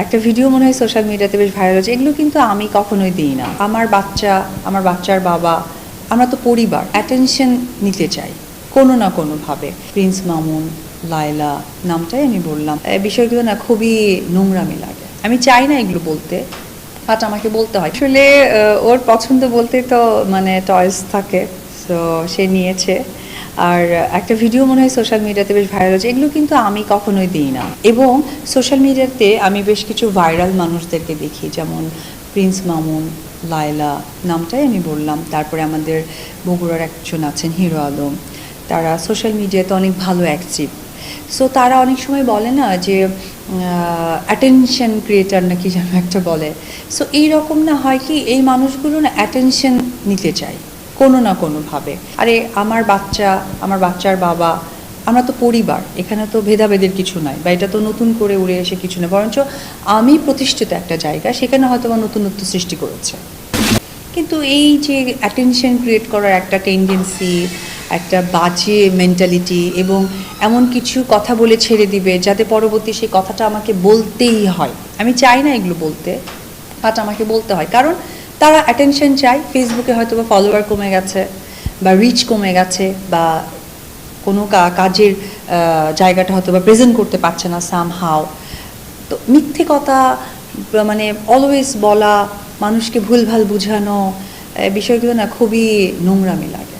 একটা ভিডিও মনে হয় সোশ্যাল মিডিয়াতে বেশ ভাইরাল হচ্ছে, এগুলো কিন্তু আমি কখনোই দিই না। আমার বাচ্চার বাবা, আমরা তো পরিবার, অ্যাটেনশন নিতে চাই কোনো না কোনোভাবে। প্রিন্স মামুন, লায়লা নামটাই আমি বললাম, বিষয়গুলো না খুবই নোংরামি লাগে। আমি চাই না এগুলো বলতে, বাট আমাকে বলতে হয়। আসলে ওর পছন্দ বলতে তো মানে টয়েস থাকে, সো সে নিয়েছে। আর একটা ভিডিও মনে হয় সোশ্যাল মিডিয়াতে বেশ ভাইরাল হচ্ছে, এগুলো কিন্তু আমি কখনোই দিই না। এবং সোশ্যাল মিডিয়াতে আমি বেশ কিছু ভাইরাল মানুষদেরকে দেখি, যেমন প্রিন্স মামুন, লায়লা নামটাই আমি বললাম, তারপরে আমাদের বগুড়ার একজন আছেন হিরো আলম, তারা সোশ্যাল মিডিয়াতে অনেক ভালো অ্যাক্টিভ। সো তারা অনেক সময় বলে না যে অ্যাটেনশন ক্রিয়েটার নাকি যেন একটা বলে। সো এইরকম না হয় কি, এই মানুষগুলো না অ্যাটেনশন নিতে চায় কোনো না কোনোভাবে। আরে আমার বাচ্চার বাবা, আমরা তো পরিবার, এখানে তো ভেদাভেদের কিছু নাই, বা এটা তো নতুন করে উড়ে এসে কিছু না, বরঞ্চ আমি প্রতিষ্ঠিত একটা জায়গা, সেখানে হয়তো বা নতুনত্ব সৃষ্টি করেছে। কিন্তু এই যে অ্যাটেনশন ক্রিয়েট করার একটা টেন্ডেন্সি, একটা বাজে মেন্টালিটি, এবং এমন কিছু কথা বলে ছেড়ে দিবে যাতে পরবর্তী সেই কথাটা আমাকে বলতেই হয়। আমি চাই না এগুলো বলতে, বাট আমাকে বলতে হয়, কারণ তারা অ্যাটেনশন চায়। ফেসবুকে হয়তো বা ফলোয়ার কমে গেছে, বা রিচ কমে গেছে, বা কোনো কাজের জায়গাটা হয়তো বা প্রেজেন্ট করতে পারছে না সামহাও। তো মিথ্যে কথা মানে অলওয়েজ বলা, মানুষকে ভুলভাল বুঝানো, বিষয়গুলো না খুবই নোংরামি লাগে।